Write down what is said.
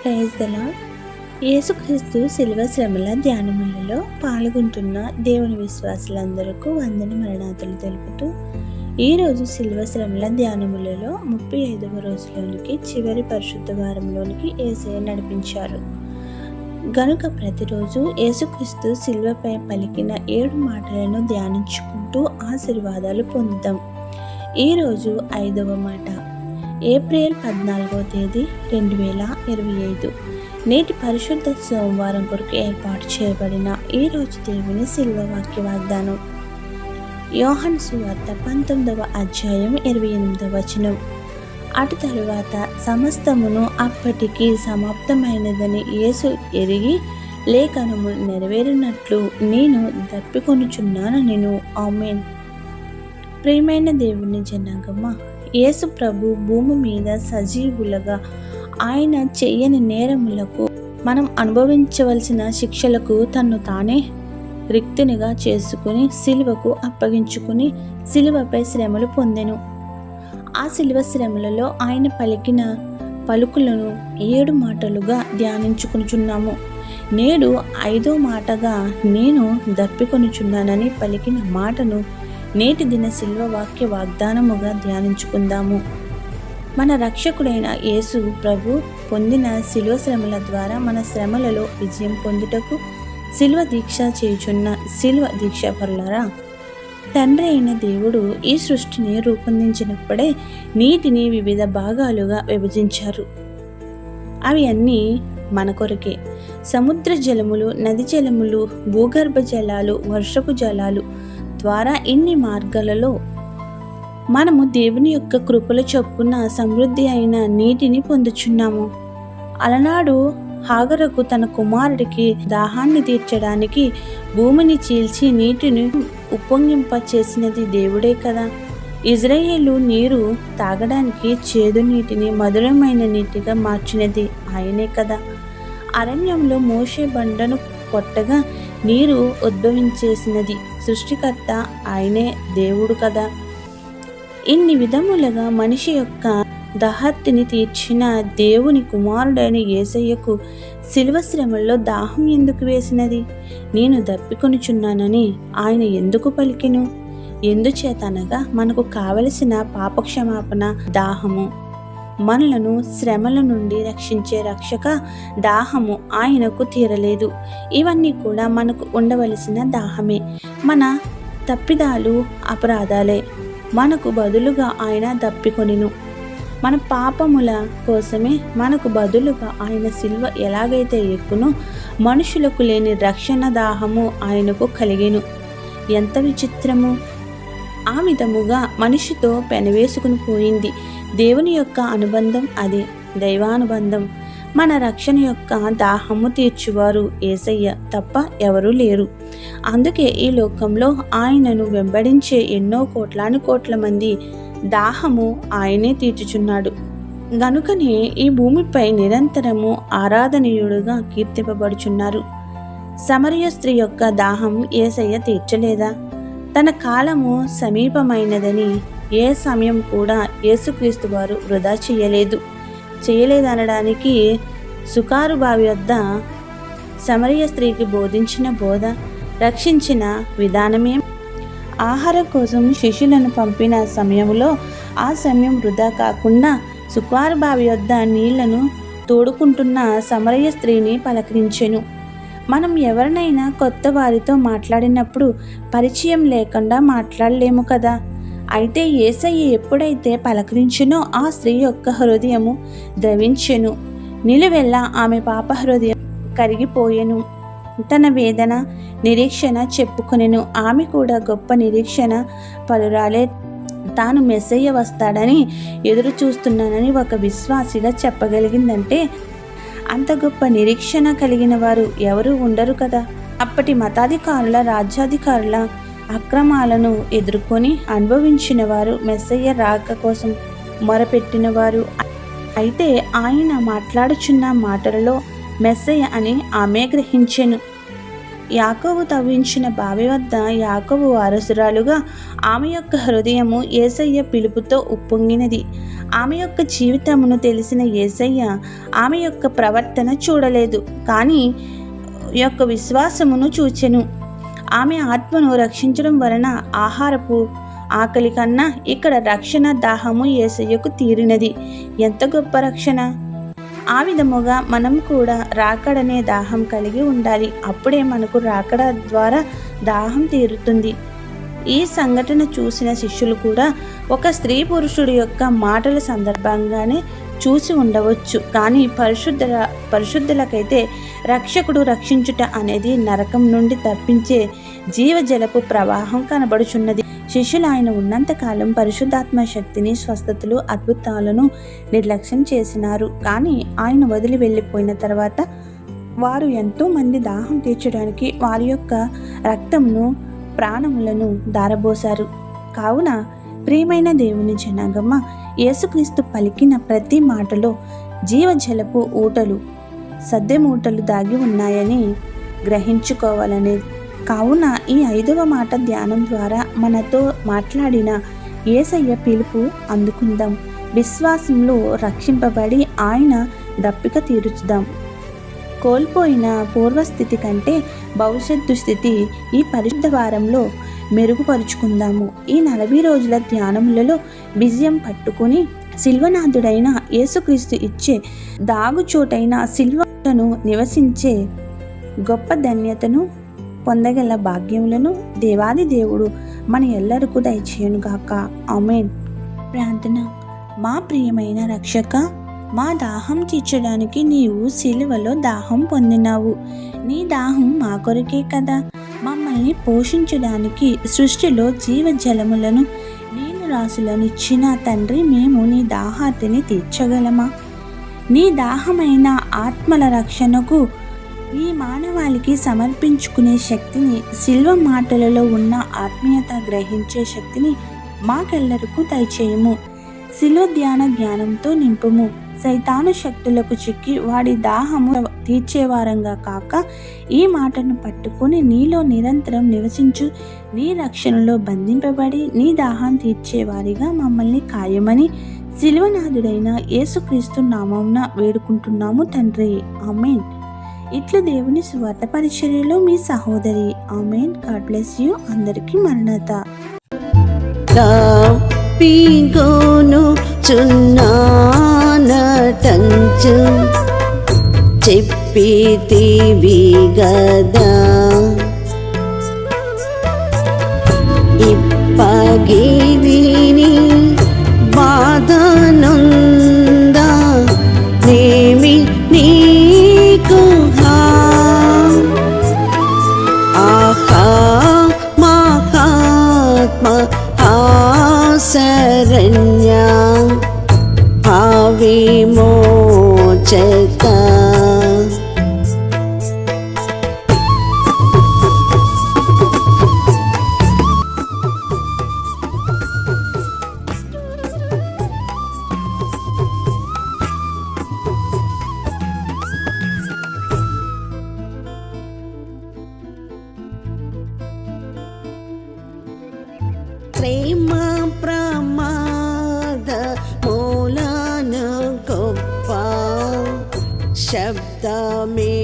Praise the lord. యేసుక్రీస్తు శిలువ శ్రమల ధ్యానములలో పాల్గొంటున్న దేవుని విశ్వాసులందరికీ వందన మరణాతులు తెలుపుతూ ఈరోజు శిలువ శ్రమల ధ్యానములలో 35వ రోజులోనికి చివరి పరిశుద్ధ వారంలోనికి యేసయ్య నడిపించారు గనుక ప్రతిరోజు యేసుక్రీస్తు శిలువపై పలికిన 7 మాటలను ధ్యానించుకుంటూ ఆశీర్వాదాలు పొందుతాం. ఈరోజు 5వ మాట, ఏప్రిల్ 14వ తేదీ 2025. నేటి పరిశుద్ధ సోమవారం కొరకు ఏర్పాటు చేయబడిన ఈరోజు దేవుని శిలువ వాక్య వాగ్దానం యోహాను సువార్త 19వ అధ్యాయం 28వ వచనం. అటు తరువాత సమస్తమును అప్పటికి సమాప్తమైనదని యేసు ఎరిగి లేఖనము నెరవేరినట్లు నేను దప్పికొనుచున్నానెను. ఆమేన్. ప్రియమైన దేవుని జనాంగమా, యేసు ప్రభు భూమి మీద సజీవులుగా ఆయన చెయ్యని నేరములకు మనం అనుభవించవలసిన శిక్షలకు తన్ను తానే రిక్తునిగా చేసుకుని సిలువకు అప్పగించుకుని సిలువపై శ్రమలు పొందెను. ఆ సిలువ శ్రమలలో ఆయన పలికిన పలుకులను 7 మాటలుగా ధ్యానించుకునిచున్నాము. నేడు 5వ మాటగా నేను దప్పికొనుచున్నానని పలికిన మాటను నేటి దిన శిలువ వాక్య వాగ్దానముగా ధ్యానించుకుందాము. మన రక్షకుడైన యేసు ప్రభు పొందిన శిలువ శ్రమల ద్వారా మన శ్రమలలో విజయం పొందుటకు శిలువ దీక్ష చేయుచున్న శిలువ దీక్షాపరులారా, తండ్రి అయిన దేవుడు ఈ సృష్టిని రూపొందించినప్పుడే నీటిని వివిధ భాగాలుగా విభజించారు. అవి అన్నీ మన కొరకే. సముద్ర జలములు, నది జలములు, భూగర్భ జలాలు, వర్షపు జలాలు ద్వారా ఇన్ని మార్గాలలో మనము దేవుని యొక్క కృపల చొప్పున సమృద్ధి అయిన నీటిని పొందుచున్నాము. అలనాడు హాగరకు తన కుమారుడికి దాహాన్ని తీర్చడానికి భూమిని చీల్చి నీటిని ఉప్పొంగింప చేసినది దేవుడే కదా. ఇజ్రాయేలు నీరు తాగడానికి చేదు నీటిని మధురమైన నీటిగా మార్చినది ఆయనే కదా. అరణ్యంలో మోషే బండను కొట్టగా నీరు ఉద్భవించేసినది సృష్టికర్త ఆయనే దేవుడు కదా. ఇన్ని విధములుగా మనిషి యొక్క దాహత్తిని తీర్చిన దేవుని కుమారుడైన యేసయ్యకు శిలువ శ్రమల్లో దాహం ఎందుకు వేసినది? నేను దప్పికొనుచున్నానని ఆయన ఎందుకు పలికెను? ఎందుచేతనగా మనకు కావలసిన పాపక్షమాపణ దాహము, మనలను శ్రమల నుండి రక్షించే రక్షక దాహము ఆయనకు తీరలేదు. ఇవన్నీ కూడా మనకు ఉండవలసిన దాహమే. మన తప్పిదాలు, అపరాధాలే మనకు బదులుగా ఆయన దప్పికొనిను. మన పాపముల కోసమే మనకు బదులుగా ఆయన శిలువ ఎలాగైతే ఎక్కునో మనుషులకు లేని రక్షణ దాహము ఆయనకు కలిగెను. ఎంత విచిత్రము! ఆ విధముగా మనిషితో పెనవేసుకుని పోయింది దేవుని యొక్క అనుబంధం. అదే దైవానుబంధం. మన రక్షణ యొక్క దాహము తీర్చువారు యేసయ్య తప్ప ఎవరూ లేరు. అందుకే ఈ లోకంలో ఆయనను వెంబడించే ఎన్నో కోట్ల మంది దాహము ఆయనే తీర్చుచున్నాడు. గనుకనే ఈ భూమిపై నిరంతరము ఆరాధనీయుడుగా కీర్తింపబడుచున్నారు. సమరయ స్త్రీ యొక్క దాహం యేసయ్య తీర్చలేదా? తన కాలము సమీపమైనదని ఏ సమయం కూడా యేసుక్రీస్తు వారు వృధా చేయలేదనడానికి సుకారు బావి వద్ద సమరయ స్త్రీకి బోధించిన బోధ, రక్షించిన విధానమే. ఆహారం కోసం శిష్యులను పంపిన సమయంలో ఆ సమయం వృధా కాకుండా సుకారు బావి వద్ద నీళ్లను తోడుకుంటున్న సమరయ స్త్రీని పలకరించెను. మనం ఎవరినైనా కొత్త వారితో మాట్లాడినప్పుడు పరిచయం లేకుండా మాట్లాడలేము కదా. అయితే యేసయ్య ఎప్పుడైతే పలకరించెనో ఆ స్త్రీ యొక్క హృదయము ద్రవించెను. నిలువెల్లా ఆమె పాప హృదయం కరిగిపోయెను. తన వేదన, నిరీక్షణ చెప్పుకొనెను. ఆమె కూడా గొప్ప నిరీక్షణ పరురాలే. తాను మెస్సయ్య వస్తాడని ఎదురు చూస్తున్నానని ఒక విశ్వాసిగా చెప్పగలిగిందంటే అంత గొప్ప నిరీక్షణ కలిగిన వారు ఎవరు ఉండరు కదా. అప్పటి మతాధికారుల, రాజ్యాధికారుల అక్రమాలను ఎదుర్కొని అనుభవించిన వారు, మెస్సయ్య రాక కోసం మొరపెట్టిన వారు. అయితే ఆయన మాట్లాడుచున్న మాటలలో మెస్సయ్య అని ఆమె గ్రహించెను. యాకోబు తవ్వించిన బావి వద్ద యాకోబు వారసురాలుగా ఆమె యొక్క హృదయము యేసయ్య పిలుపుతో ఉప్పొంగినది. ఆమె యొక్క జీవితమును తెలిసిన యేసయ్య ఆమె యొక్క ప్రవర్తన చూడలేదు, కానీ యొక్క విశ్వాసమును చూచెను. ఆమె ఆత్మను రక్షించడం వలన ఆహారపు ఆకలి కన్నా ఇక్కడ రక్షణ దాహము యేసయ్యకు తీరినది. ఎంత గొప్ప రక్షణ! ఆ విధముగా మనం కూడా రాకడనే దాహం కలిగి ఉండాలి. అప్పుడే మనకు రాకడ ద్వారా దాహం తీరుతుంది. ఈ సంఘటన చూసిన శిష్యులు కూడా ఒక స్త్రీ పురుషుడి యొక్క మాటల సందర్భంగానే చూసి ఉండవచ్చు, కానీ పరిశుద్ధులకైతే రక్షకుడు రక్షించుట అనేది నరకం నుండి తప్పించే జీవజలపు ప్రవాహం కనబడుచున్నది. శిష్యులు ఆయన ఉన్నంతకాలం పరిశుద్ధాత్మ శక్తిని, స్వస్థతలు, అద్భుతాలను నిర్లక్ష్యం చేసినారు. కానీ ఆయన వదిలి వెళ్ళిపోయిన తర్వాత వారు ఎంతో మంది దాహం తీర్చడానికి వారి యొక్క రక్తంను, ప్రాణములను దారబోసారు. కావున ప్రియమైన దేవుని జనాంగమ్మ, యేసుక్రీస్తు పలికిన ప్రతి మాటలో జీవజలపు ఊటలు, సద్దెమూటలు దాగి ఉన్నాయని గ్రహించుకోవాలనేది. కావున ఈ 5వ మాట ధ్యానం ద్వారా మనతో మాట్లాడిన యేసయ్య పిలుపు అందుకుందాం. విశ్వాసంలో రక్షింపబడి ఆయన దప్పిక తీర్చుదాం. కోల్పోయిన పూర్వస్థితి కంటే భవిష్యత్తు స్థితి ఈ పరిశుద్ధ వారంలో మెరుగుపరుచుకుందాము. ఈ 40 రోజుల ధ్యానములలో విజయం పట్టుకుని సిల్వనాథుడైన యేసుక్రీస్తు ఇచ్చే దాగుచోటైన సిల్వను నివసించే గొప్ప ధన్యతను పొందగల భాగ్యములను దేవాది దేవుడు మన ఎల్లరికూ దయచేయునుగాక. ఆమేన్. ప్రార్థన. మా ప్రియమైన రక్షక, మా దాహం తీర్చడానికి నీవు సిలువలో దాహం పొందినావు. నీ దాహం మా కొరకే కదా. మమ్మల్ని పోషించడానికి సృష్టిలో జీవజలములను, నీళ్ళు రాసులను ఇచ్చిన తండ్రి, మేము నీ దాహార్తిని తీర్చగలమా? నీ దాహమైన ఆత్మల రక్షణకు ఈ మానవాళికి సమర్పించుకునే శక్తిని, శిల్వ మాటలలో ఉన్న ఆత్మీయత గ్రహించే శక్తిని మాకెల్లరికూ దయచేయము. శిల్వ ధ్యాన జ్ఞానంతో నింపుము. సైతాను శక్తులకు చిక్కి వాడి దాహము తీర్చేవారంగా కాక, ఈ మాటను పట్టుకుని నీలో నిరంతరం నివసించు, నీ రక్షణలో బంధింపబడి నీ దాహం తీర్చేవారిగా మమ్మల్ని కాయమని సిలువనాథుడైన యేసుక్రీస్తు నామమున వేడుకుంటున్నాము తండ్రి. ఆమేన్. ఇట్లా దేవుని సువార్త పరిచర్యలో మీ సహోదరి. ఆమేన్. God bless you. అందరికీ మరణత. తప్పిగోను చున్నానటంచు చెప్పితివి గదా, ఇప్పగివిని బాధనుందా నేమి నీకు ఆహా మహాత్మ ఆశరణ్య విమోచక. ప్రేమ ప్రమాద మూలాన గొప్ప శబ్దమే